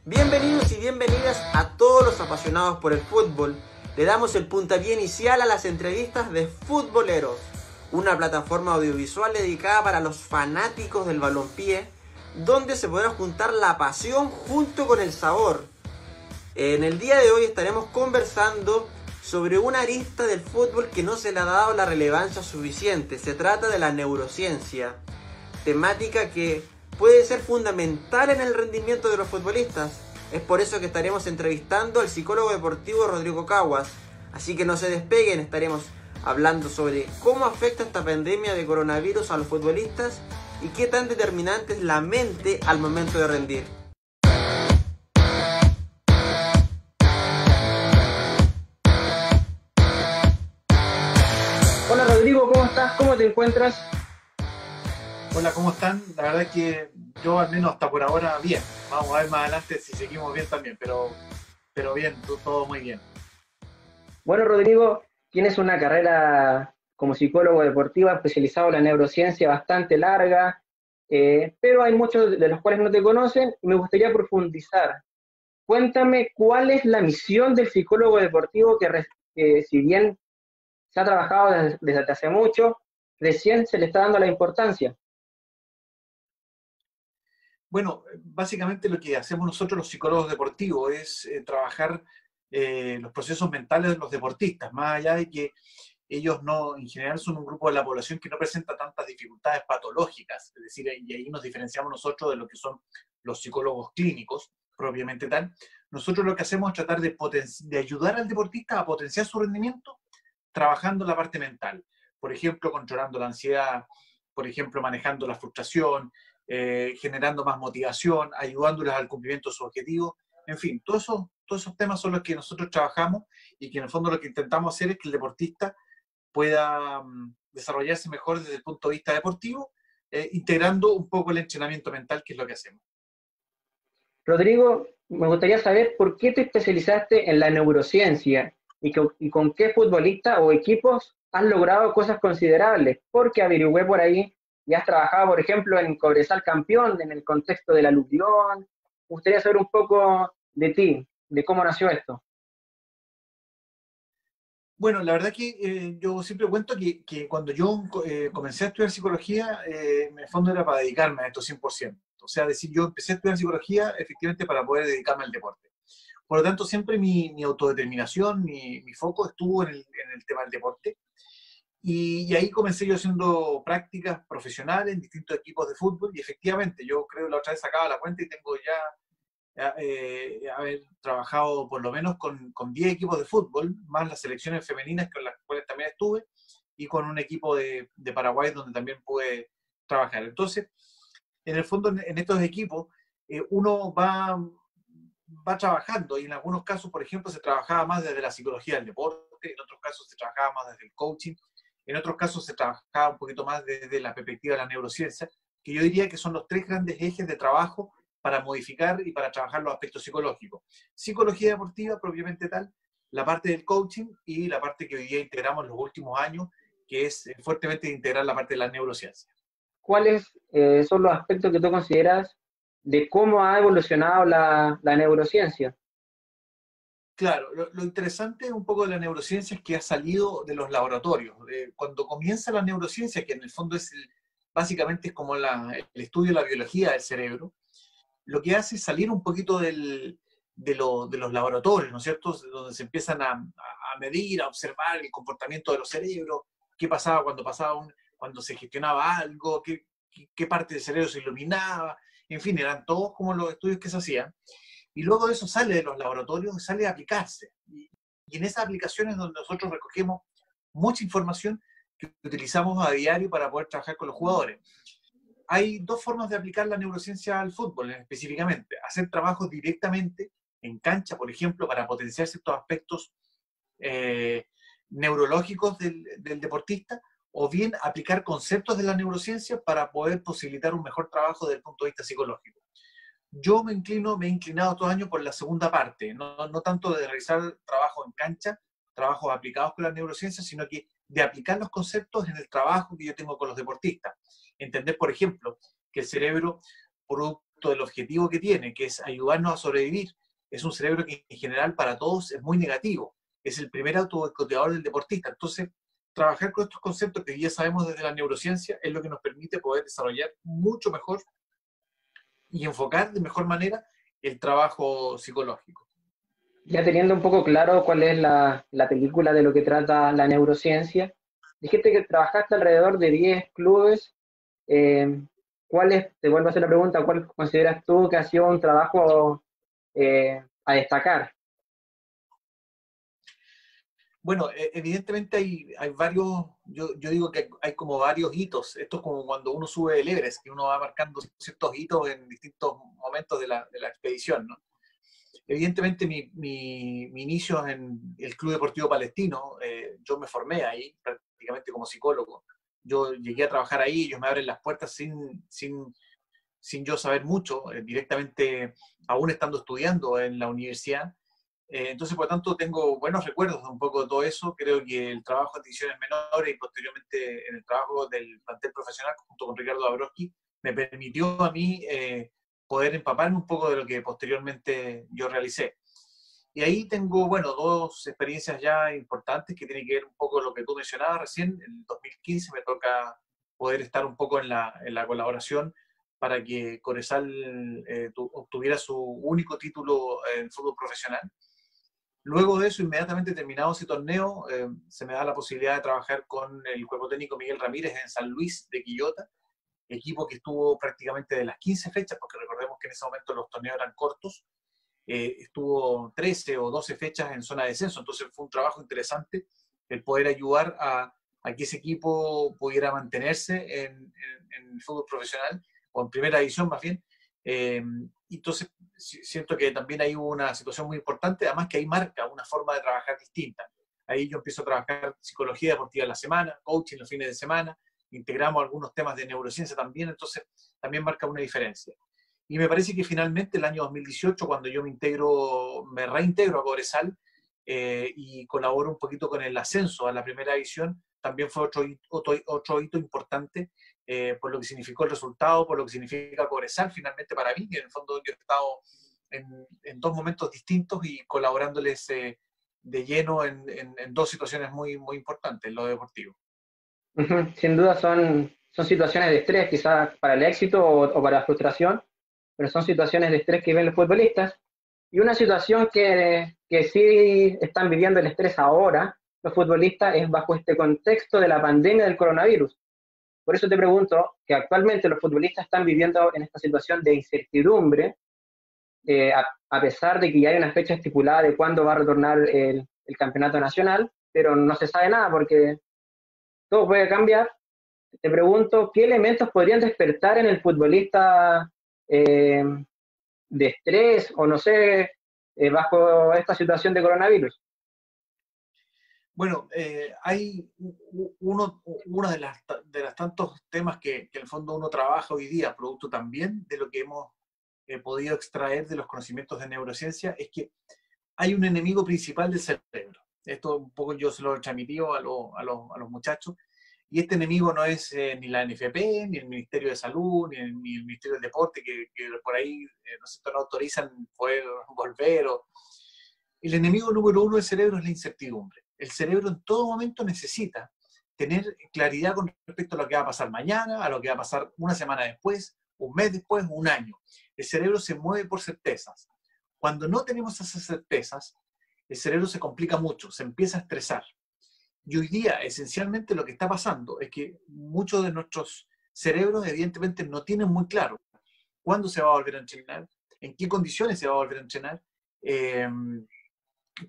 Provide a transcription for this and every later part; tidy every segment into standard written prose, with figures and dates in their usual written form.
Bienvenidos y bienvenidas a todos los apasionados por el fútbol. Le damos el puntapié inicial a las entrevistas de Futboleros, una plataforma audiovisual dedicada para los fanáticos del balompié, donde se podrá juntar la pasión junto con el sabor. En el día de hoy estaremos conversando sobre una arista del fútbol que no se le ha dado la relevancia suficiente. Se trata de la neurociencia, temática que puede ser fundamental en el rendimiento de los futbolistas. Es por eso que estaremos entrevistando al psicólogo deportivo Rodrigo Caguas. Así que no se despeguen, estaremos hablando sobre cómo afecta esta pandemia de coronavirus a los futbolistas y qué tan determinante es la mente al momento de rendir. Hola Rodrigo, ¿cómo estás? ¿Cómo te encuentras? Hola, ¿cómo están? La verdad es que yo al menos hasta por ahora bien. Vamos a ver más adelante si seguimos bien también, pero bien, todo muy bien. Bueno, Rodrigo, tienes una carrera como psicólogo deportivo especializado en la neurociencia bastante larga, pero hay muchos de los cuales no te conocen y me gustaría profundizar. Cuéntame cuál es la misión del psicólogo deportivo que si bien se ha trabajado desde hace mucho, recién se le está dando la importancia. Bueno, básicamente lo que hacemos nosotros los psicólogos deportivos es trabajar los procesos mentales de los deportistas, más allá de que ellos no, en general son un grupo de la población que no presenta tantas dificultades patológicas, es decir, y ahí nos diferenciamos nosotros de lo que son los psicólogos clínicos, propiamente tal. Nosotros lo que hacemos es tratar de ayudar al deportista a potenciar su rendimiento trabajando la parte mental. Por ejemplo, controlando la ansiedad, por ejemplo, manejando la frustración, generando más motivación, ayudándoles al cumplimiento de sus objetivos. En fin, todos esos temas son los que nosotros trabajamos y que en el fondo lo que intentamos hacer es que el deportista pueda desarrollarse mejor desde el punto de vista deportivo, integrando un poco el entrenamiento mental, que es lo que hacemos. Rodrigo, me gustaría saber por qué te especializaste en la neurociencia y con qué futbolista o equipos has logrado cosas considerables, porque averigüé por ahí y has trabajado, por ejemplo, en Cobresal Campeón, en el contexto del aluvión. Me gustaría saber un poco de ti, de cómo nació esto. Bueno, la verdad que yo siempre cuento que cuando yo comencé a estudiar psicología, en el fondo era para dedicarme a esto 100%. O sea, decir, yo empecé a estudiar psicología efectivamente para poder dedicarme al deporte. Por lo tanto, siempre mi autodeterminación, mi foco estuvo en el tema del deporte. Y ahí comencé yo haciendo prácticas profesionales en distintos equipos de fútbol. Y efectivamente, yo creo que la otra vez sacaba la cuenta y tengo ya haber trabajado por lo menos con 10 equipos de fútbol, más las selecciones femeninas con las cuales también estuve, y con un equipo de Paraguay donde también pude trabajar. Entonces, en el fondo, en estos equipos, uno va trabajando y en algunos casos, por ejemplo, se trabajaba más desde la psicología del deporte, en otros casos se trabajaba más desde el coaching, en otros casos se trabajaba un poquito más desde la perspectiva de la neurociencia, que yo diría que son los tres grandes ejes de trabajo para modificar y para trabajar los aspectos psicológicos. Psicología deportiva propiamente tal, la parte del coaching y la parte que hoy día integramos en los últimos años, que es fuertemente integrar la parte de la neurociencia. ¿Cuáles son los aspectos que tú consideras de cómo ha evolucionado la neurociencia? Claro, lo interesante un poco de la neurociencia es que ha salido de los laboratorios. Cuando comienza la neurociencia, que en el fondo básicamente es como el estudio de la biología del cerebro, lo que hace es salir un poquito de los laboratorios, ¿no es cierto? Donde se empiezan a medir, a observar el comportamiento de los cerebros, qué pasaba cuando se gestionaba algo, qué parte del cerebro se iluminaba, en fin, eran todos como los estudios que se hacían. Y luego eso sale de los laboratorios y sale a aplicarse. Y en esas aplicaciones donde nosotros recogemos mucha información que utilizamos a diario para poder trabajar con los jugadores. Hay dos formas de aplicar la neurociencia al fútbol específicamente. Hacer trabajos directamente en cancha, por ejemplo, para potenciar ciertos aspectos neurológicos del deportista, o bien aplicar conceptos de la neurociencia para poder posibilitar un mejor trabajo desde el punto de vista psicológico. Yo me he inclinado estos años por la segunda parte, no tanto de realizar trabajo en cancha, trabajos aplicados con la neurociencia, sino que de aplicar los conceptos en el trabajo que yo tengo con los deportistas. Entender, por ejemplo, que el cerebro, producto producto del objetivo que tiene, que es ayudarnos a sobrevivir, es un cerebro que en general para todos es muy negativo. Es el primer autoboicoteador del deportista. Entonces, trabajar con estos conceptos que ya sabemos desde la neurociencia es lo que nos permite poder desarrollar mucho mejor y enfocar de mejor manera el trabajo psicológico. Ya teniendo un poco claro cuál es la película de lo que trata la neurociencia, dijiste que trabajaste alrededor de 10 clubes. Te vuelvo a hacer la pregunta, ¿cuál consideras tú que ha sido un trabajo a destacar? Bueno, evidentemente hay varios, yo digo que hay como varios hitos. Esto es como cuando uno sube el Everest, que uno va marcando ciertos hitos en distintos momentos de la expedición, ¿no? Evidentemente mi inicio en el Club Deportivo Palestino, yo me formé ahí prácticamente como psicólogo. Yo llegué a trabajar ahí, ellos me abren las puertas sin yo saber mucho, directamente aún estando estudiando en la universidad. Entonces, por lo tanto, tengo buenos recuerdos de un poco de todo eso. Creo que el trabajo en divisiones menores y posteriormente en el trabajo del plantel profesional junto con Ricardo Dabrowski me permitió a mí poder empaparme un poco de lo que posteriormente yo realicé. Y ahí tengo, bueno, dos experiencias ya importantes que tienen que ver un poco con lo que tú mencionabas recién. En el 2015 me toca poder estar un poco en la colaboración para que Cobresal obtuviera su único título en fútbol profesional. Luego de eso, inmediatamente terminado ese torneo, se me da la posibilidad de trabajar con el cuerpo técnico Miguel Ramírez en San Luis de Quillota, equipo que estuvo prácticamente de las 15 fechas, porque recordemos que en ese momento los torneos eran cortos, estuvo 13 o 12 fechas en zona de descenso, entonces fue un trabajo interesante el poder ayudar a que ese equipo pudiera mantenerse en el fútbol profesional, o en primera división más bien. Entonces siento que también hay una situación muy importante, además que ahí marca una forma de trabajar distinta. Ahí yo empiezo a trabajar psicología deportiva en la semana, coaching los fines de semana, integramos algunos temas de neurociencia también, entonces también marca una diferencia. Y me parece que finalmente el año 2018, cuando yo me reintegro a Cobresal y colaboro un poquito con el ascenso a la primera división, también fue otro hito importante por lo que significó el resultado, por lo que significa Cobresal finalmente para mí, que en el fondo yo he estado en dos momentos distintos y colaborándoles de lleno en dos situaciones muy, muy importantes en lo deportivo. Sin duda son situaciones de estrés, quizás para el éxito o para la frustración, pero son situaciones de estrés que viven los futbolistas. Y una situación que sí están viviendo el estrés ahora los futbolistas es bajo este contexto de la pandemia del coronavirus. Por eso te pregunto que actualmente los futbolistas están viviendo en esta situación de incertidumbre, a pesar de que ya hay una fecha estipulada de cuándo va a retornar el campeonato nacional, pero no se sabe nada porque todo puede cambiar. Te pregunto, ¿qué elementos podrían despertar en el futbolista de estrés o no sé, bajo esta situación de coronavirus? Bueno, hay uno de los tantos temas que en el fondo uno trabaja hoy día, producto también de lo que hemos podido extraer de los conocimientos de neurociencia, es que hay un enemigo principal del cerebro. Esto un poco yo se lo he transmitido a los muchachos, y este enemigo no es ni la NFP, ni el Ministerio de Salud, ni el Ministerio del Deporte, que por ahí no autorizan poder volver. El enemigo número uno del cerebro es la incertidumbre. El cerebro en todo momento necesita tener claridad con respecto a lo que va a pasar mañana, a lo que va a pasar una semana después, un mes después, un año. El cerebro se mueve por certezas. Cuando no tenemos esas certezas, el cerebro se complica mucho, se empieza a estresar. Y hoy día, esencialmente, lo que está pasando es que muchos de nuestros cerebros, evidentemente, no tienen muy claro cuándo se va a volver a entrenar, en qué condiciones se va a volver a entrenar,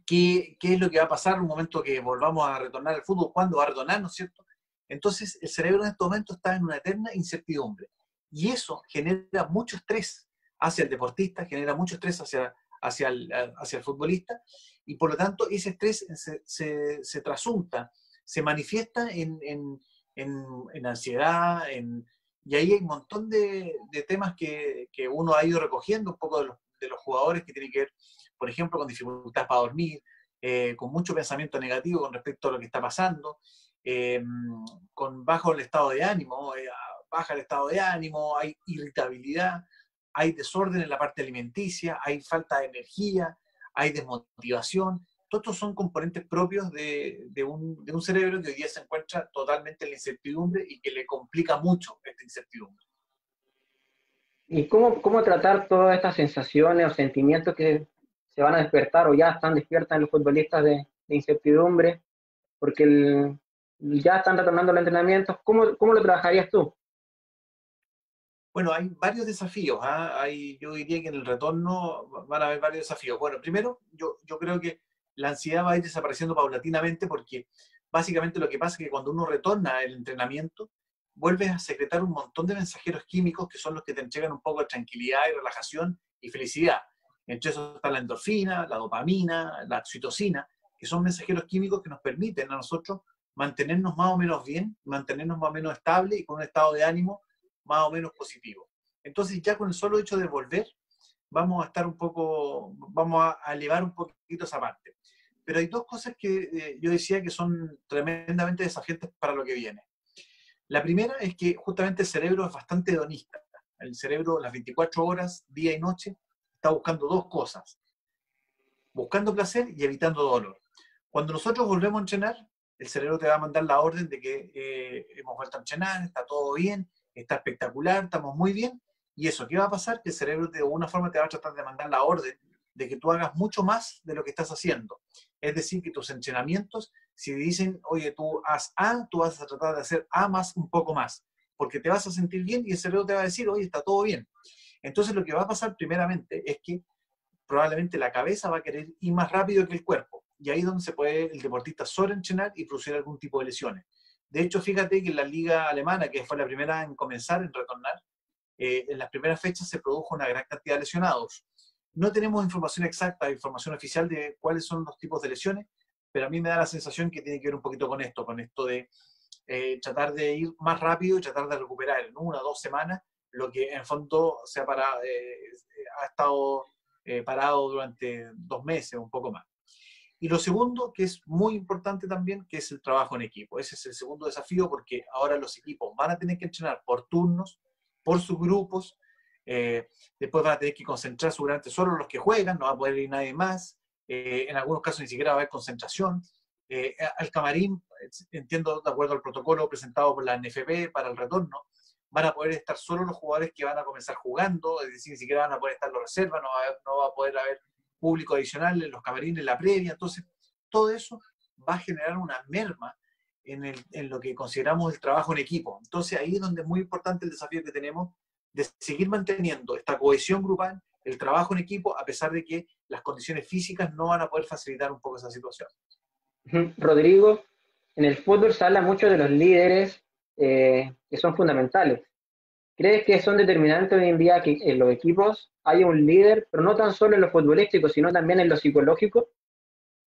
qué es lo que va a pasar en un momento que volvamos a retornar al fútbol, cuándo va a retornar, ¿no es cierto? Entonces, el cerebro en este momento está en una eterna incertidumbre. Y eso genera mucho estrés hacia el deportista, genera mucho estrés hacia el futbolista, y por lo tanto ese estrés se trasunta, se manifiesta en ansiedad, y ahí hay un montón de temas que uno ha ido recogiendo un poco de los jugadores que tienen que ver, por ejemplo, con dificultades para dormir, con mucho pensamiento negativo con respecto a lo que está pasando, con bajo el estado de ánimo, baja el estado de ánimo, hay irritabilidad, hay desorden en la parte alimenticia, hay falta de energía, hay desmotivación. Todos estos son componentes propios de un cerebro que hoy día se encuentra totalmente en la incertidumbre y que le complica mucho esta incertidumbre. ¿Y cómo tratar todas estas sensaciones o sentimientos que se van a despertar o ya están despiertas en los futbolistas de incertidumbre? Porque ya están retornando los entrenamientos. ¿Cómo lo trabajarías tú? Bueno, hay varios desafíos. Yo diría que en el retorno van a haber varios desafíos. Bueno, primero, yo creo que la ansiedad va a ir desapareciendo paulatinamente porque básicamente lo que pasa es que cuando uno retorna al entrenamiento, vuelves a secretar un montón de mensajeros químicos que son los que te entregan un poco de tranquilidad y relajación y felicidad. Entre esos está la endorfina, la dopamina, la oxitocina, que son mensajeros químicos que nos permiten a nosotros mantenernos más o menos bien, mantenernos más o menos estable y con un estado de ánimo más o menos positivo. Entonces ya con el solo hecho de volver, vamos a estar vamos a elevar un poquito esa parte. Pero hay dos cosas que yo decía que son tremendamente desafiantes para lo que viene. La primera es que justamente el cerebro es bastante hedonista. El cerebro las 24 horas, día y noche, está buscando dos cosas. Buscando placer y evitando dolor. Cuando nosotros volvemos a entrenar, el cerebro te va a mandar la orden de que hemos vuelto a entrenar, está todo bien, está espectacular, estamos muy bien. ¿Y eso qué va a pasar? Que el cerebro de alguna forma te va a tratar de mandar la orden de que tú hagas mucho más de lo que estás haciendo. Es decir, que tus entrenamientos, si dicen, oye, tú haz A, tú vas a tratar de hacer A más un poco más, porque te vas a sentir bien y el cerebro te va a decir, oye, está todo bien. Entonces lo que va a pasar primeramente es que probablemente la cabeza va a querer ir más rápido que el cuerpo. Y ahí es donde se puede el deportista sobreentrenar y producir algún tipo de lesiones. De hecho, fíjate que en la liga alemana, que fue la primera en comenzar, en retornar, en las primeras fechas se produjo una gran cantidad de lesionados. No tenemos información exacta, información oficial de cuáles son los tipos de lesiones, pero a mí me da la sensación que tiene que ver un poquito con esto de tratar de ir más rápido y tratar de recuperar en 1 o 2 semanas lo que en el fondo ha estado parado durante 2 meses o un poco más. Y lo segundo, que es muy importante también, que es el trabajo en equipo. Ese es el segundo desafío porque ahora los equipos van a tener que entrenar por turnos, por sus grupos, después van a tener que concentrarse seguramente solo los que juegan, no va a poder ir nadie más, en algunos casos ni siquiera va a haber concentración. Al camarín, entiendo, de acuerdo al protocolo presentado por la NFP para el retorno, van a poder estar solo los jugadores que van a comenzar jugando, es decir, ni siquiera van a poder estar los reservas, no va a poder haber público adicional en los camarines, en la previa. Entonces, todo eso va a generar una merma en lo que consideramos el trabajo en equipo. Entonces, ahí es donde es muy importante el desafío que tenemos de seguir manteniendo esta cohesión grupal, el trabajo en equipo, a pesar de que las condiciones físicas no van a poder facilitar un poco esa situación. Rodrigo, en el fútbol se habla mucho de los líderes que son fundamentales. ¿Crees que son determinantes hoy en día que en los equipos haya un líder, pero no tan solo en lo futbolístico, sino también en lo psicológico?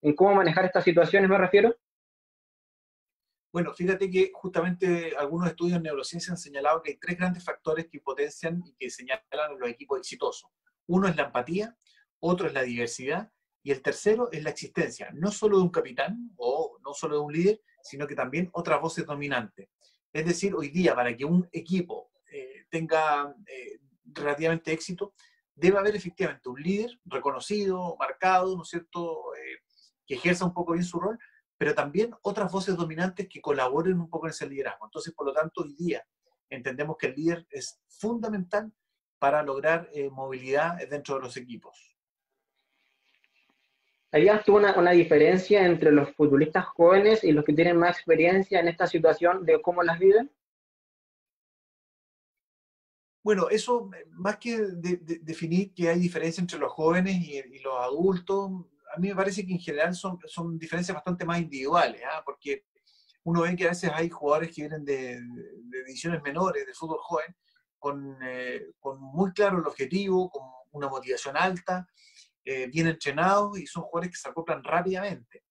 ¿En cómo manejar estas situaciones me refiero? Bueno, fíjate que justamente algunos estudios en neurociencia han señalado que hay 3 grandes factores que potencian y que señalan a los equipos exitosos. Uno es la empatía, otro es la diversidad y el tercero es la existencia, no solo de un capitán o no solo de un líder, sino que también otras voces dominantes. Es decir, hoy día para que un equipo tenga relativamente éxito, debe haber efectivamente un líder reconocido, marcado, ¿no es cierto?, que ejerza un poco bien su rol, pero también otras voces dominantes que colaboren un poco en ese liderazgo. Entonces, por lo tanto, hoy día entendemos que el líder es fundamental para lograr movilidad dentro de los equipos. ¿Harías tú una diferencia entre los futbolistas jóvenes y los que tienen más experiencia en esta situación de cómo las viven? Bueno, eso, más que definir que hay diferencia entre los jóvenes y los adultos, a mí me parece que en general son diferencias bastante más individuales, porque uno ve que a veces hay jugadores que vienen de divisiones menores, de fútbol joven, con muy claro el objetivo, con una motivación alta, bien entrenados y son jugadores que se acoplan rápidamente.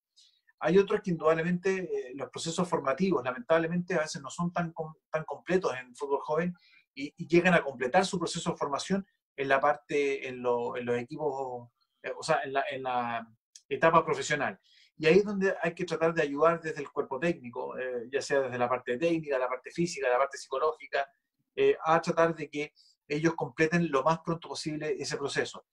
Hay otros que indudablemente los procesos formativos, lamentablemente, a veces no son tan completos en el fútbol joven y llegan a completar su proceso de formación en los equipos, o sea, en la etapa profesional. Y ahí es donde hay que tratar de ayudar desde el cuerpo técnico, ya sea desde la parte técnica, la parte física, la parte psicológica, a tratar de que ellos completen lo más pronto posible ese proceso.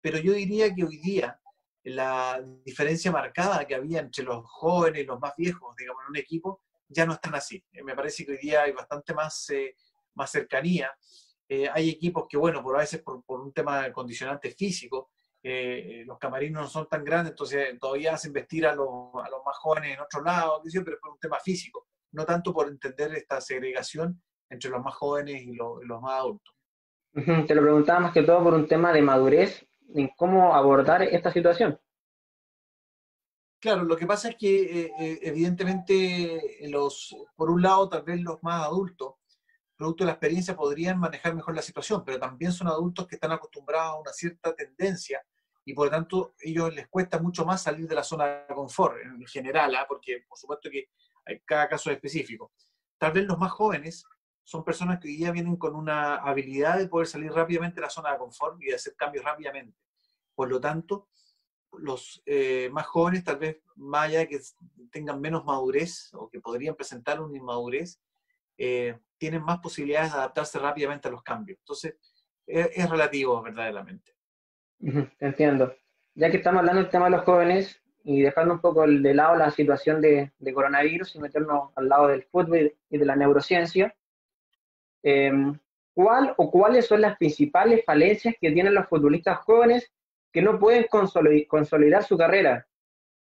Pero yo diría que hoy día la diferencia marcada que había entre los jóvenes y los más viejos, digamos, en un equipo, ya no están así. Me parece que hoy día hay bastante más cercanía. Hay equipos que, bueno, a veces por un tema de condicionantes físicos, los camarinos no son tan grandes, entonces todavía hacen vestir a los más jóvenes en otro lado, pero es por un tema físico, no tanto por entender esta segregación entre los más jóvenes y los más adultos. Te lo preguntaba más que todo por un tema de madurez en cómo abordar esta situación. Claro, lo que pasa es que evidentemente por un lado tal vez los más adultos, producto de la experiencia, podrían manejar mejor la situación, pero también son adultos que están acostumbrados a una cierta tendencia y por lo tanto ellos les cuesta mucho más salir de la zona de confort en general, porque por supuesto que cada caso es específico. Tal vez los más jóvenes son personas que hoy día vienen con una habilidad de poder salir rápidamente de la zona de confort y de hacer cambios rápidamente. Por lo tanto, los más jóvenes, tal vez más allá de que tengan menos madurez o que podrían presentar una inmadurez, tienen más posibilidades de adaptarse rápidamente a los cambios. Entonces, es relativo verdaderamente. Te entiendo. Ya que estamos hablando del tema de los jóvenes y dejando un poco de lado la situación de coronavirus y meternos al lado del fútbol y de la neurociencia, ¿cuáles son las principales falencias que tienen los futbolistas jóvenes que no pueden consolidar su carrera?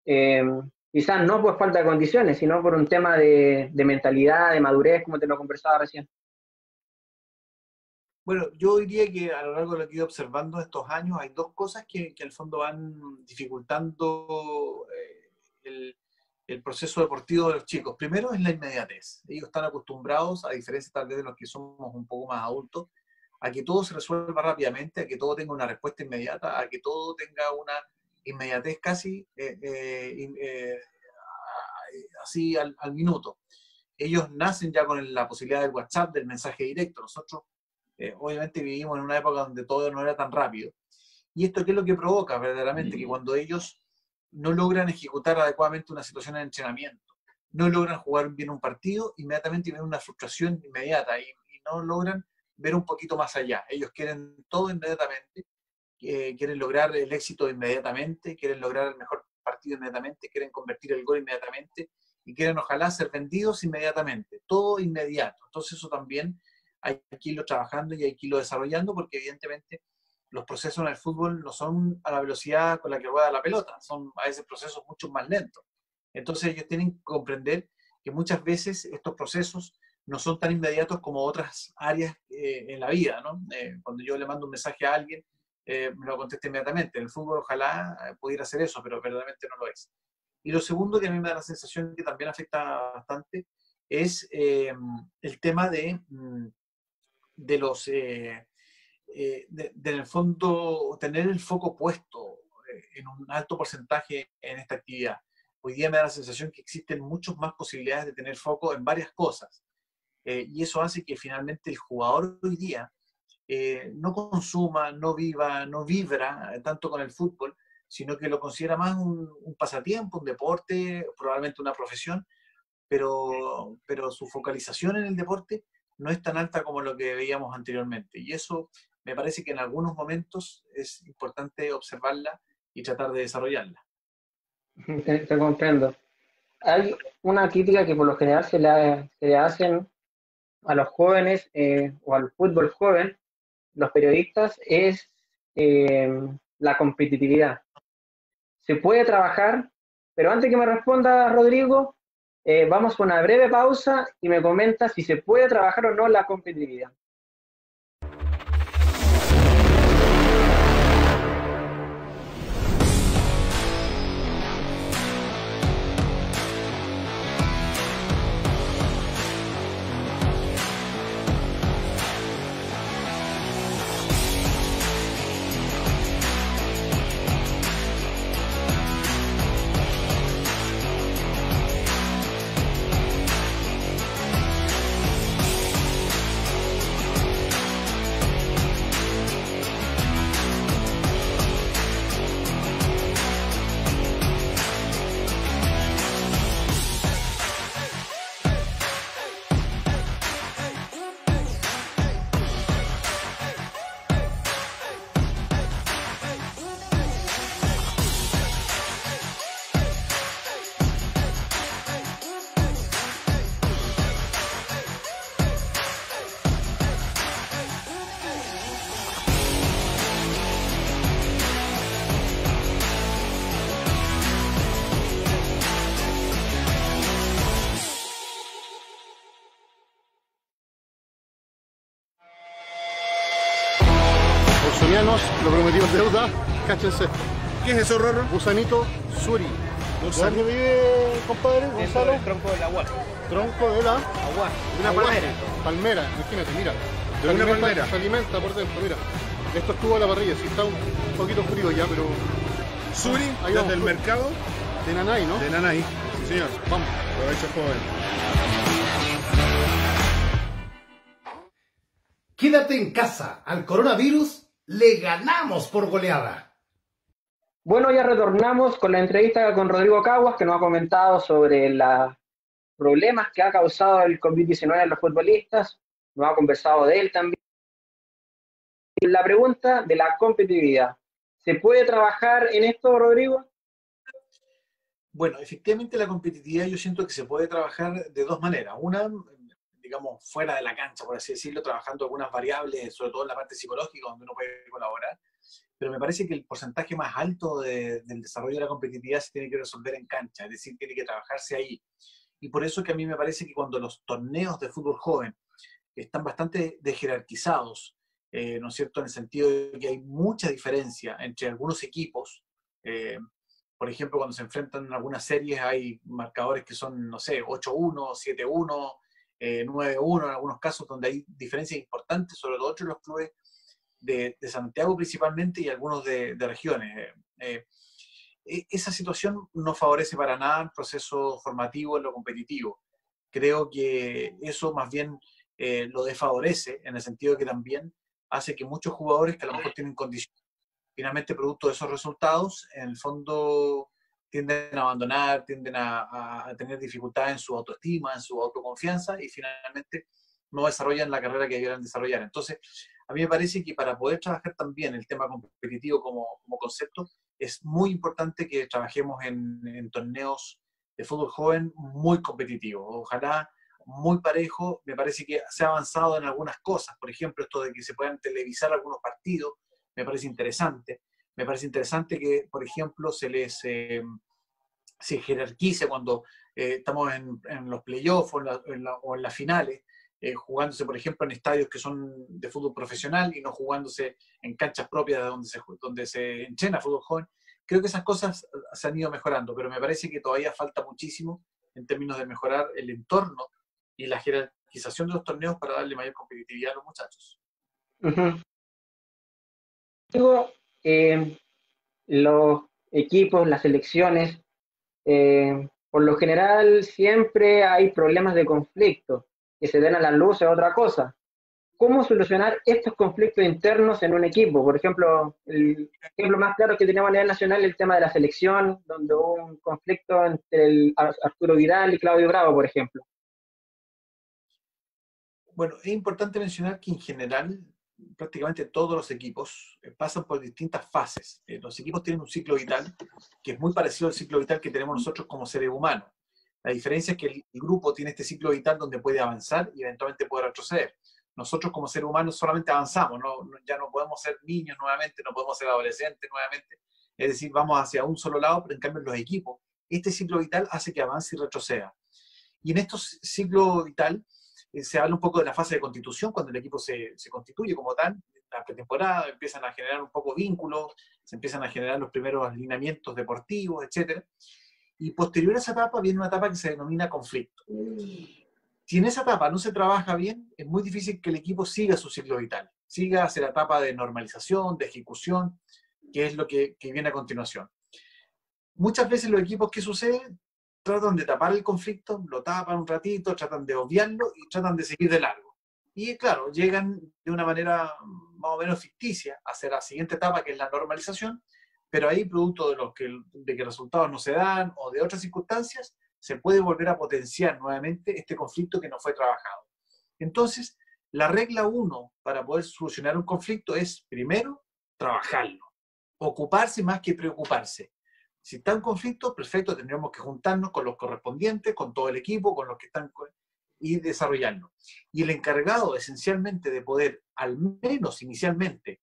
Quizás no por falta de condiciones, sino por un tema de mentalidad, de madurez, como te lo conversaba recién. Bueno, yo diría que a lo largo de lo que he ido observando estos años hay dos cosas que al fondo van dificultando el proceso deportivo de los chicos. Primero es la inmediatez. Ellos están acostumbrados, a diferencia tal vez de los que somos un poco más adultos, a que todo se resuelva rápidamente, a que todo tenga una respuesta inmediata, a que todo tenga una inmediatez casi así al minuto. Ellos nacen ya con la posibilidad del WhatsApp, del mensaje directo. Nosotros obviamente vivimos en una época donde todo no era tan rápido. ¿Y esto qué es lo que provoca verdaderamente? Que cuando ellos no logran ejecutar adecuadamente una situación de entrenamiento, no logran jugar bien un partido, inmediatamente viene una frustración inmediata y no logran ver un poquito más allá. Ellos quieren todo inmediatamente, quieren lograr el éxito inmediatamente, quieren lograr el mejor partido inmediatamente, quieren convertir el gol inmediatamente y quieren ojalá ser vendidos inmediatamente, todo inmediato. Entonces eso también hay que irlo trabajando y hay que irlo desarrollando porque evidentemente los procesos en el fútbol no son a la velocidad con la que rueda la pelota, son a veces procesos mucho más lentos. Entonces ellos tienen que comprender que muchas veces estos procesos no son tan inmediatos como otras áreas en la vida, ¿no? Cuando yo le mando un mensaje a alguien, me lo contesta inmediatamente. En el fútbol ojalá pudiera hacer eso, pero verdaderamente no lo es. Y lo segundo que a mí me da la sensación que también afecta bastante es el tema de los... en el fondo, tener el foco puesto en un alto porcentaje en esta actividad. Hoy día me da la sensación que existen muchas más posibilidades de tener foco en varias cosas. Y eso hace que finalmente el jugador hoy día no consuma, no viva, no vibra tanto con el fútbol, sino que lo considera más un pasatiempo, un deporte, probablemente una profesión, pero su focalización en el deporte no es tan alta como lo que veíamos anteriormente. Y eso me parece que en algunos momentos es importante observarla y tratar de desarrollarla. Te comprendo. Hay una crítica que por lo general se le hacen a los jóvenes o al fútbol joven, los periodistas, es la competitividad. Se puede trabajar, pero antes que me responda Rodrigo, vamos con una breve pausa y me comenta si se puede trabajar o no la competitividad. ucranianos, lo prometido es deuda, cáchense. ¿Qué es eso, Rorro? Gusanito Suri. ¿De dónde vive, compadre, Gonzalo? El tronco del agua. Tronco de la Agua. Una palmera. palmera, imagínate, mira. De una palmera. Se alimenta por dentro, mira. Esto estuvo a la parrilla, sí está un poquito frío ya, pero... Suri, Ahí desde vamos. el mercado De Nanay, ¿no? de Nanay. Sí, señor. Vamos. Aprovecha, joven. Quédate en casa. Al coronavirus le ganamos por goleada. Bueno, ya retornamos con la entrevista con Rodrigo Caguas, que nos ha comentado sobre los problemas que ha causado el COVID-19 en los futbolistas. Nos ha conversado de él también. La pregunta de la competitividad. ¿Se puede trabajar en esto, Rodrigo? Bueno, efectivamente la competitividad yo siento que se puede trabajar de dos maneras. Una, digamos, fuera de la cancha, por así decirlo, trabajando algunas variables, sobre todo en la parte psicológica, donde uno puede colaborar. Pero me parece que el porcentaje más alto del desarrollo de la competitividad se tiene que resolver en cancha, es decir, tiene que trabajarse ahí. Y por eso que a mí me parece que cuando los torneos de fútbol joven están bastante jerarquizados, ¿no es cierto?, en el sentido de que hay mucha diferencia entre algunos equipos. Por ejemplo, cuando se enfrentan en algunas series hay marcadores que son, no sé, 8-1, 7-1, 9-1 en algunos casos, donde hay diferencias importantes, sobre todo entre los clubes de Santiago principalmente y algunos de regiones. Esa situación no favorece para nada el proceso formativo en lo competitivo. Creo que eso más bien lo desfavorece, en el sentido de que también hace que muchos jugadores que a lo mejor tienen condiciones, finalmente producto de esos resultados, en el fondo tienden a abandonar, tienden a tener dificultades en su autoestima, en su autoconfianza y finalmente no desarrollan la carrera que debieran desarrollar. Entonces, a mí me parece que para poder trabajar también el tema competitivo como concepto, es muy importante que trabajemos en torneos de fútbol joven muy competitivos. Ojalá muy parejo. Me parece que se ha avanzado en algunas cosas. Por ejemplo, esto de que se puedan televisar algunos partidos, me parece interesante. Me parece interesante que, por ejemplo, se jerarquice cuando estamos en los playoffs o en las finales, jugándose, por ejemplo, en estadios que son de fútbol profesional y no jugándose en canchas propias donde se entrena fútbol joven. Creo que esas cosas se han ido mejorando, pero me parece que todavía falta muchísimo en términos de mejorar el entorno y la jerarquización de los torneos para darle mayor competitividad a los muchachos. Uh-huh. Digo, los equipos, las selecciones, por lo general siempre hay problemas de conflicto que se den a la luz es otra cosa. ¿Cómo solucionar estos conflictos internos en un equipo? Por ejemplo, el ejemplo más claro que tenemos a nivel nacional es el tema de la selección, donde hubo un conflicto entre Arturo Vidal y Claudio Bravo, por ejemplo. Bueno, es importante mencionar que en general prácticamente todos los equipos pasan por distintas fases. Los equipos tienen un ciclo vital que es muy parecido al ciclo vital que tenemos nosotros como seres humanos. La diferencia es que el grupo tiene este ciclo vital donde puede avanzar y eventualmente puede retroceder. Nosotros como seres humanos solamente avanzamos, ya no podemos ser niños nuevamente, no podemos ser adolescentes nuevamente. Es decir, vamos hacia un solo lado, pero en cambio en los equipos, este ciclo vital hace que avance y retroceda. Y en estos ciclos vital se habla un poco de la fase de constitución, cuando el equipo se constituye como tal, la pretemporada, empiezan a generar un poco vínculos, se empiezan a generar los primeros alineamientos deportivos, etc. Y posterior a esa etapa viene una etapa que se denomina conflicto. Si en esa etapa no se trabaja bien, es muy difícil que el equipo siga su ciclo vital, siga hacia la etapa de normalización, de ejecución, que es lo que viene a continuación. Muchas veces los equipos, ¿qué sucede? Tratan de tapar el conflicto, lo tapan un ratito, tratan de obviarlo y tratan de seguir de largo. Y claro, llegan de una manera más o menos ficticia hacia la siguiente etapa, que es la normalización, pero ahí, producto de que resultados no se dan o de otras circunstancias, se puede volver a potenciar nuevamente este conflicto que no fue trabajado. Entonces, la regla 1 para poder solucionar un conflicto es, primero, trabajarlo. Ocuparse más que preocuparse. Si está en conflicto, perfecto, tendríamos que juntarnos con los correspondientes, con todo el equipo, con los que están, y desarrollarlo. Y el encargado, esencialmente, de poder, al menos inicialmente,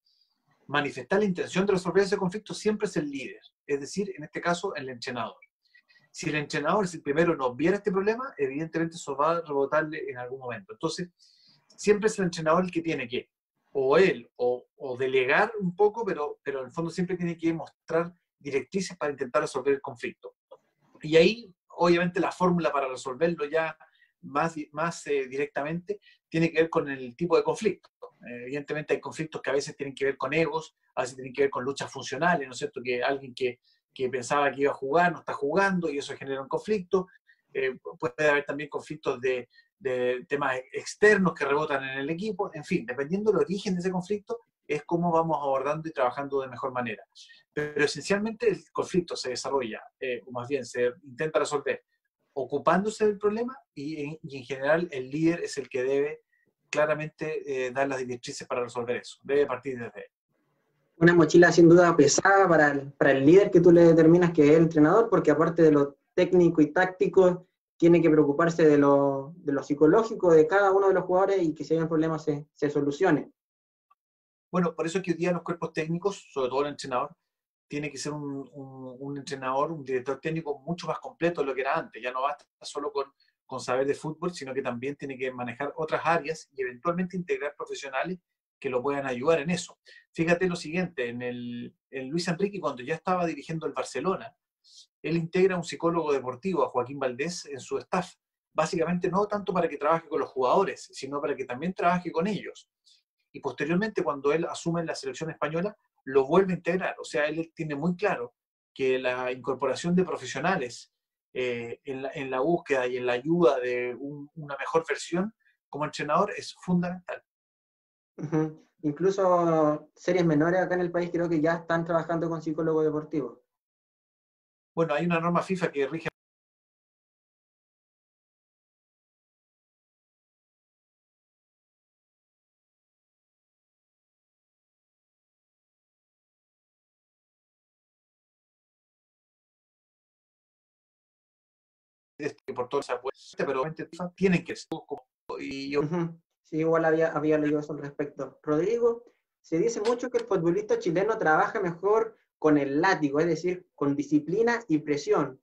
manifestar la intención de resolver ese conflicto siempre es el líder, es decir, en este caso, el entrenador. Si el entrenador es el primero no viera este problema, evidentemente eso va a rebotarle en algún momento. Entonces, siempre es el entrenador el que tiene que o él, o delegar un poco, pero en el fondo siempre tiene que mostrar directrices para intentar resolver el conflicto. Y ahí, obviamente, la fórmula para resolverlo ya más directamente tiene que ver con el tipo de conflicto. Evidentemente hay conflictos que a veces tienen que ver con egos, a veces tienen que ver con luchas funcionales, ¿no es cierto? Que alguien que pensaba que iba a jugar no está jugando y eso genera un conflicto. Puede haber también conflictos de temas externos que rebotan en el equipo. En fin, dependiendo del origen de ese conflicto, es cómo vamos abordando y trabajando de mejor manera. Pero esencialmente el conflicto se desarrolla, o más bien se intenta resolver ocupándose del problema y en general el líder es el que debe claramente dar las directrices para resolver eso. Debe partir desde él. Una mochila sin duda pesada para el líder que tú le determinas que es el entrenador, porque aparte de lo técnico y táctico, tiene que preocuparse de lo psicológico de cada uno de los jugadores y que si hay un problema se solucione. Bueno, por eso es que hoy día los cuerpos técnicos, sobre todo el entrenador, tiene que ser un entrenador, un director técnico mucho más completo de lo que era antes. Ya no basta solo con saber de fútbol, sino que también tiene que manejar otras áreas y eventualmente integrar profesionales que lo puedan ayudar en eso. Fíjate lo siguiente, en Luis Enrique, cuando ya estaba dirigiendo el Barcelona, él integra a un psicólogo deportivo, a Joaquín Valdés, en su staff. Básicamente no tanto para que trabaje con los jugadores, sino para que también trabaje con ellos. Y posteriormente, cuando él asume la selección española, lo vuelve a integrar. O sea, él tiene muy claro que la incorporación de profesionales en la búsqueda y en la ayuda de una mejor versión como entrenador es fundamental. Uh-huh. Incluso series menores acá en el país creo que ya están trabajando con psicólogos deportivos. Bueno, hay una norma FIFA que rige por todo esa puesta, pero tienen que ser. Uh-huh. Sí, igual había leído eso al respecto. Rodrigo, se dice mucho que el futbolista chileno trabaja mejor con el látigo, es decir, con disciplina y presión.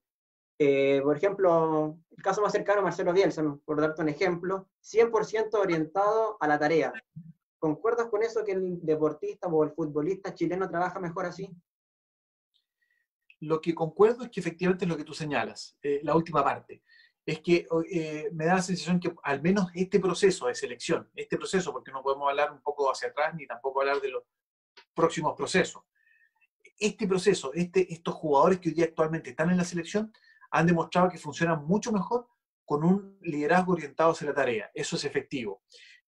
Por ejemplo, el caso más cercano, Marcelo Bielsa, por darte un ejemplo, 100% orientado a la tarea. ¿Concuerdas con eso que el deportista o el futbolista chileno trabaja mejor así? Lo que concuerdo es que efectivamente es lo que tú señalas, la última parte. Es que me da la sensación que al menos este proceso de selección, porque no podemos hablar un poco hacia atrás ni tampoco hablar de los próximos procesos. Este proceso, estos jugadores que hoy día actualmente están en la selección, han demostrado que funcionan mucho mejor con un liderazgo orientado hacia la tarea. Eso es efectivo.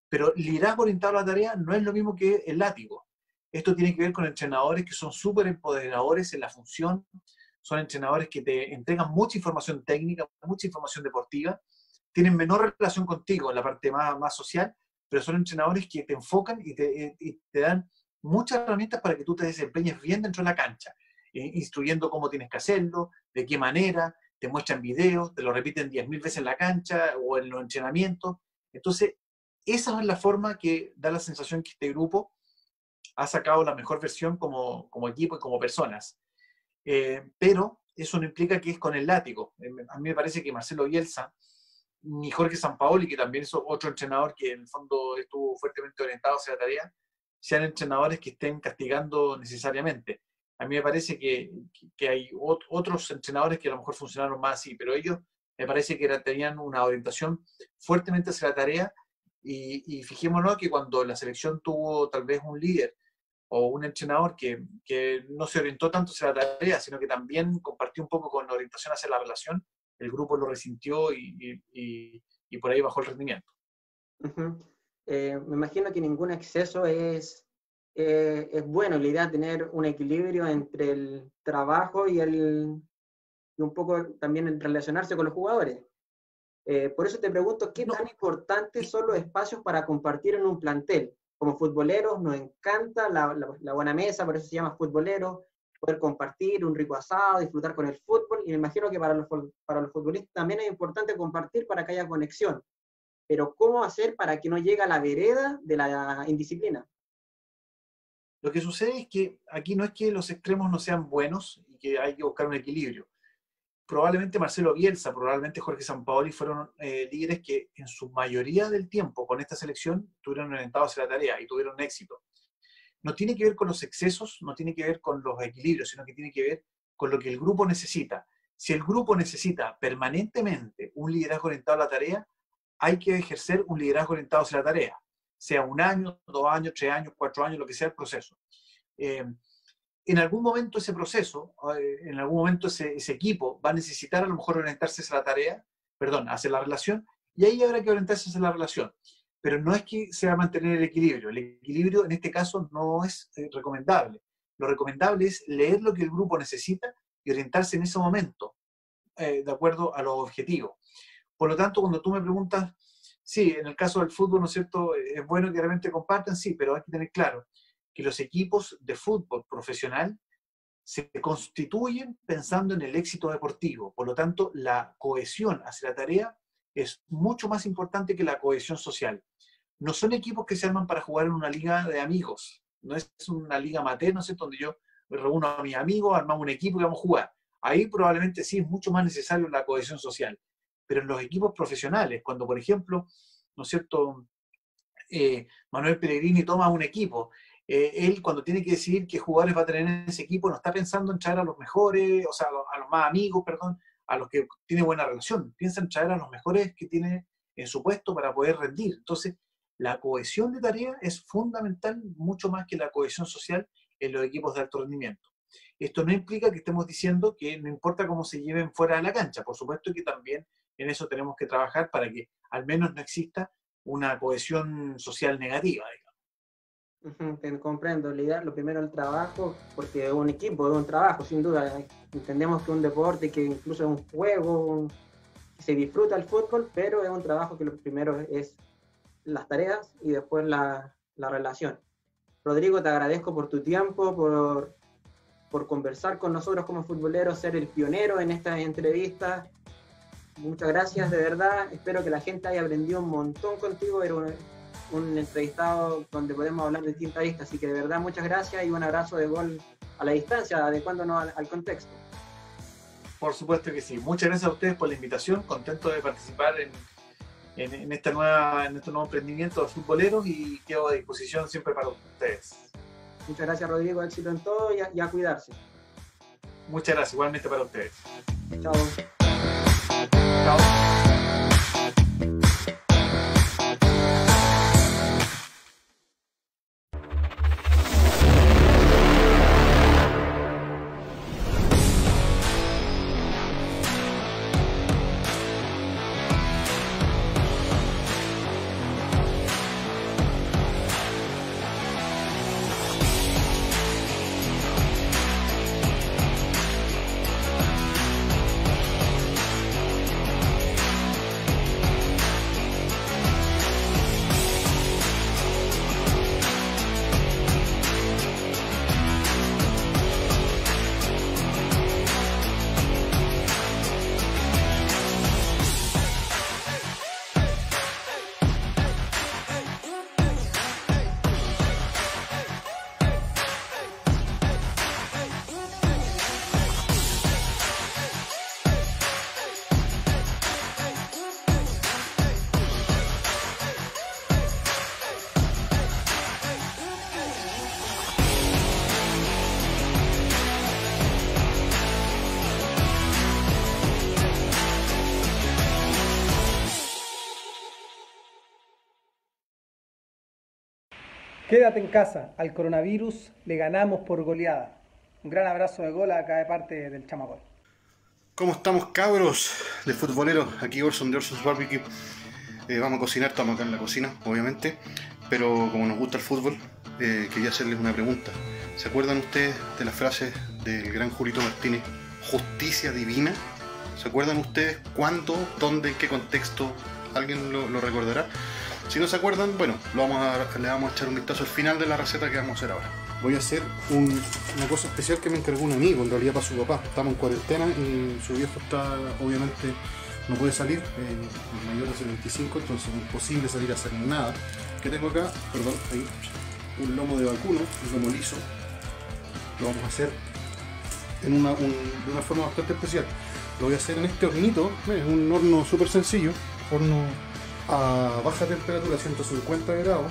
Pero liderazgo orientado a la tarea no es lo mismo que el látigo. Esto tiene que ver con entrenadores que son súper empoderadores en la función, son entrenadores que te entregan mucha información técnica, mucha información deportiva, tienen menor relación contigo en la parte más social, pero son entrenadores que te enfocan y te dan muchas herramientas para que tú te desempeñes bien dentro de la cancha, instruyendo cómo tienes que hacerlo, de qué manera, te muestran videos, te lo repiten 10.000 veces en la cancha o en los entrenamientos. Entonces, esa es la forma que da la sensación que este grupo ha sacado la mejor versión como equipo y como personas. Pero eso no implica que es con el látigo. A mí me parece que Marcelo Bielsa, ni Jorge Sampaoli, que también es otro entrenador que en el fondo estuvo fuertemente orientado hacia la tarea, sean entrenadores que estén castigando necesariamente. A mí me parece que hay otros entrenadores que a lo mejor funcionaron más así, pero ellos me parece que tenían una orientación fuertemente hacia la tarea y fijémonos que cuando la selección tuvo tal vez un líder o un entrenador que no se orientó tanto hacia la tarea, sino que también compartió un poco con la orientación hacia la relación, el grupo lo resintió y por ahí bajó el rendimiento. Uh-huh. Me imagino que ningún exceso es bueno. La idea es tener un equilibrio entre el trabajo y un poco también el relacionarse con los jugadores. Por eso te pregunto, ¿qué tan importantes son los espacios para compartir en un plantel? Como futboleros nos encanta la buena mesa, por eso se llama futbolero, poder compartir un rico asado, disfrutar con el fútbol, y me imagino que para los futbolistas también es importante compartir para que haya conexión. Pero ¿cómo hacer para que no llegue a la vereda de la indisciplina? Lo que sucede es que aquí no es que los extremos no sean buenos y que hay que buscar un equilibrio. probablemente Marcelo Bielsa, probablemente Jorge Sampaoli fueron líderes que en su mayoría del tiempo con esta selección tuvieron orientados hacia la tarea y tuvieron éxito. No tiene que ver con los excesos, no tiene que ver con los equilibrios, sino que tiene que ver con lo que el grupo necesita. Si el grupo necesita permanentemente un liderazgo orientado a la tarea, hay que ejercer un liderazgo orientado hacia la tarea, sea 1 año, 2 años, 3 años, 4 años, lo que sea el proceso. En algún momento ese proceso, en algún momento ese equipo va a necesitar a lo mejor orientarse hacia la tarea, perdón, hacia la relación, y ahí habrá que orientarse hacia la relación. Pero no es que se va a mantener el equilibrio. El equilibrio en este caso no es recomendable. Lo recomendable es leer lo que el grupo necesita y orientarse en ese momento, de acuerdo a los objetivos. Por lo tanto, cuando tú me preguntas, sí, en el caso del fútbol, ¿no es cierto?, es bueno que realmente compartan, sí, pero hay que tener claro que los equipos de fútbol profesional se constituyen pensando en el éxito deportivo. Por lo tanto, la cohesión hacia la tarea es mucho más importante que la cohesión social. No son equipos que se arman para jugar en una liga de amigos. No es una liga amateur, ¿no es cierto?, donde yo me reúno a mis amigos, armamos un equipo y vamos a jugar. Ahí probablemente sí es mucho más necesario la cohesión social. Pero en los equipos profesionales, cuando por ejemplo, ¿no es cierto?, Manuel Pellegrini toma un equipo, él cuando tiene que decidir qué jugadores va a tener en ese equipo, no está pensando en traer a los mejores, o sea, a los más amigos, perdón, a los que tiene buena relación. Piensa en traer a los mejores que tiene en su puesto para poder rendir. Entonces, la cohesión de tarea es fundamental, mucho más que la cohesión social en los equipos de alto rendimiento. Esto no implica que estemos diciendo que no importa cómo se lleven fuera de la cancha. Por supuesto que también en eso tenemos que trabajar para que al menos no exista una cohesión social negativa, digamos. Te comprendo, lo primero el trabajo, porque es un equipo, es un trabajo, sin duda. Entendemos que es un deporte, que incluso es un juego, que se disfruta el fútbol, pero es un trabajo que lo primero es las tareas y después la relación. Rodrigo, te agradezco por tu tiempo, por conversar con nosotros como futboleros, ser el pionero en esta entrevista. Muchas gracias, de verdad. Espero que la gente haya aprendido un montón contigo. Era un entrevistado donde podemos hablar de distintas aristas, así que de verdad muchas gracias y un abrazo de gol a la distancia, adecuándonos al contexto. Por supuesto que sí. Muchas gracias a ustedes por la invitación. Contento de participar en este nuevo emprendimiento de futboleros y quedo a disposición siempre para ustedes. Muchas gracias, Rodrigo. Éxito en todo y a cuidarse. Muchas gracias. Igualmente para ustedes. Chao. Chao. Quédate en casa, al coronavirus le ganamos por goleada. Un gran abrazo de gol acá de parte del Chamacol. ¿Cómo estamos, cabros de futboleros? Aquí Orson de Orson's Barbecue. Vamos a cocinar, estamos acá en la cocina, obviamente. Pero como nos gusta el fútbol, quería hacerles una pregunta. ¿Se acuerdan ustedes de la frase del gran Julito Martínez, justicia divina? ¿Se acuerdan ustedes cuándo, dónde, en qué contexto? ¿Alguien lo recordará? Si no se acuerdan, bueno, le vamos a echar un vistazo al final de la receta que vamos a hacer ahora. Voy a hacer una cosa especial que me encargó un amigo, en realidad para su papá. Estamos en cuarentena y su viejo está, obviamente, no puede salir, mayor de 75, entonces es imposible salir a hacer nada. Que tengo acá, perdón, ahí, un lomo de vacuno, un lomo liso. Lo vamos a hacer de una forma bastante especial. lo voy a hacer en este hornito. Es un horno súper sencillo, horno a baja temperatura, 150 grados,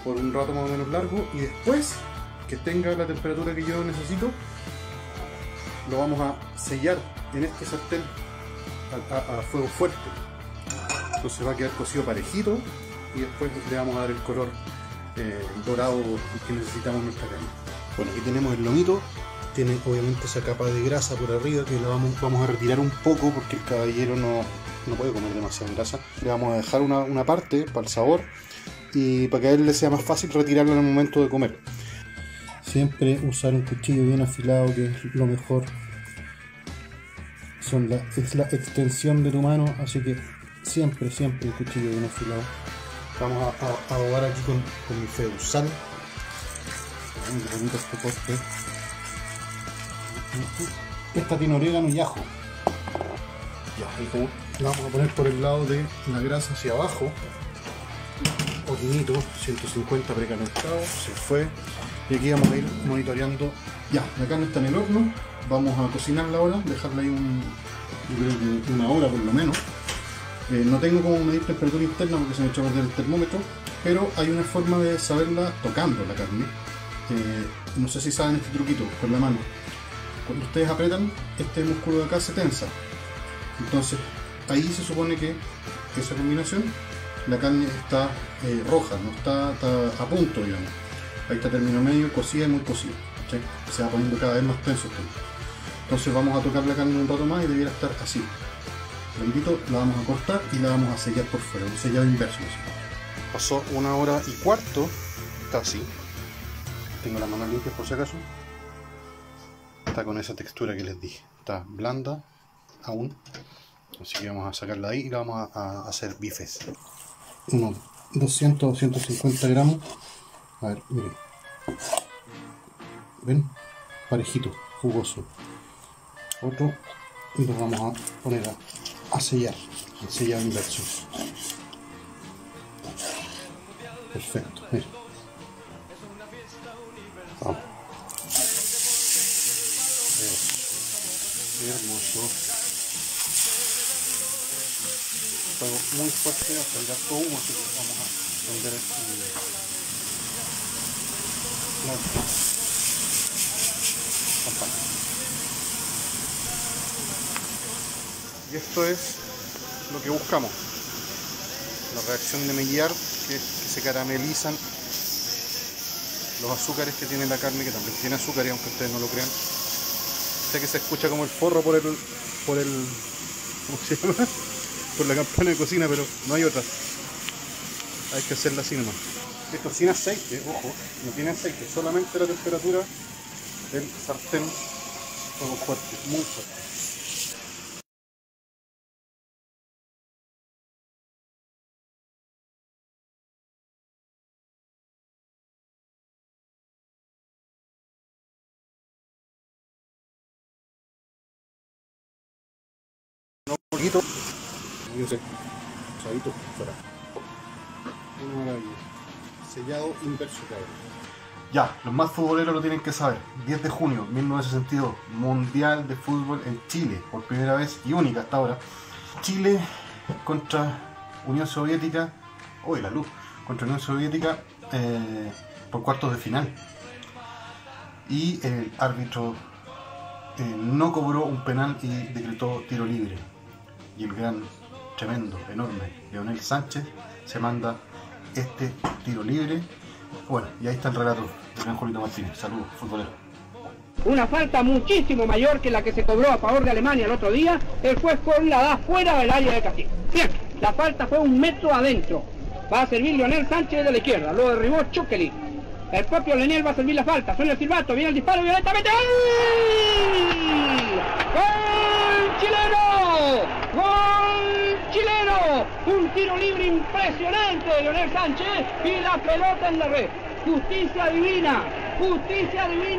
por un rato más o menos largo, y después que tenga la temperatura que yo necesito, lo vamos a sellar en este sartén a fuego fuerte. Entonces va a quedar cocido parejito y después le vamos a dar el color dorado que necesitamos en nuestra carne. Bueno, aquí tenemos el lomito. Tiene obviamente esa capa de grasa por arriba que la vamos a retirar un poco porque el caballero no puede comer demasiada grasa. Le vamos a dejar una parte para el sabor y para que a él le sea más fácil retirarla en el momento de comer. Siempre usar un cuchillo bien afilado, que es lo mejor. Es la extensión de tu mano, así que siempre el cuchillo bien afilado. Vamos a adobar aquí con mi feusal. Muy bonito este postre. Esta tiene orégano y ajo. Ya, la vamos a poner por el lado de la grasa hacia abajo. Hornito, 150 precalentado, se fue. Y aquí vamos a ir monitoreando. Ya, la carne está en el horno. Vamos a cocinarla ahora, dejarla ahí una hora por lo menos. No tengo como medir temperatura interna porque se me echó a perder el termómetro, pero hay una forma de saberla tocando la carne. No sé si saben este truquito con la mano. Cuando ustedes apretan, este músculo de acá se tensa. Entonces ahí se supone que esa combinación, la carne está roja, no está a punto, digamos. Ahí está término medio, cocida y muy cocida. ¿Sí? Se va poniendo cada vez más tenso esto. Entonces vamos a tocar la carne un rato más y debiera estar así. Bendito, la vamos a cortar y la vamos a sellar por fuera, un sellado inverso. Pasó 1 hora y cuarto, casi. Tengo las manos limpias por si acaso. Está con esa textura que les dije. Está blanda aún. Así que vamos a sacarla ahí y la vamos a hacer bifes. Unos 200 o 150 gramos. A ver, miren. ¿Ven? Parejito, jugoso. Otro. Y lo vamos a poner a sellar. El sellado inverso. Perfecto, miren. Vamos. Qué hermoso. Fuego muy fuerte hasta el gasto humo, así que vamos a prender la campana. Y esto es lo que buscamos. La reacción de Maillard, que se caramelizan los azúcares que tiene la carne, que también tiene azúcar, y aunque ustedes no lo crean. Sé que se escucha como el forro por el ¿cómo se llama? Por la campana de cocina, pero no hay otra. Hay que hacerla así nomás. Esto sin aceite, ojo, no tiene aceite, solamente la temperatura del sartén, fuego fuerte, muy fuerte. Un poquito, yo sé, suavito, fuera. Una maravilla. Sellado inverso, cabrón. Ya, los más futboleros lo tienen que saber. 10 de junio 1962, Mundial de Fútbol en Chile, por primera vez y única hasta ahora. Chile contra Unión Soviética, la luz, contra Unión Soviética por cuartos de final. Y el árbitro no cobró un penal y decretó tiro libre. Y el gran, tremendo, enorme Leonel Sánchez se manda este tiro libre. Bueno, y ahí está el relato del gran Julito Martínez. Saludos, futbolero. Una falta muchísimo mayor que la que se cobró a favor de Alemania el otro día. El juez la da fuera del área de castigo. Bien, la falta fue 1 metro adentro. Va a servir Leonel Sánchez de la izquierda. Lo derribó Chukeli. El propio Leonel va a servir la falta. Suena el silbato, viene el disparo violentamente. ¡Gol! ¡Gol chileno! ¡Gol chileno! Un tiro libre impresionante de Leonel Sánchez y la pelota en la red. Justicia divina,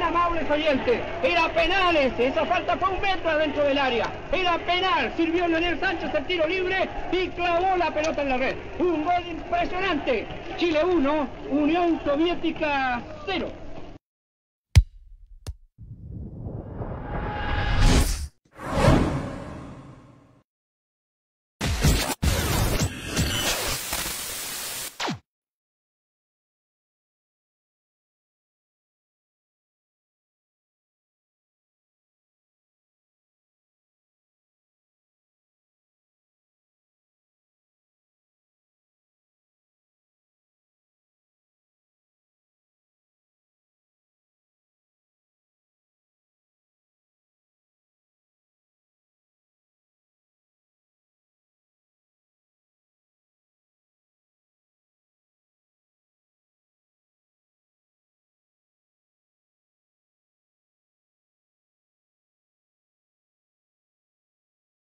amables oyentes. Era penal esa falta fue 1 metro adentro del área. Era penal, sirvió Leonel Sánchez el tiro libre y clavó la pelota en la red. Un gol impresionante. Chile 1, Unión Soviética 0.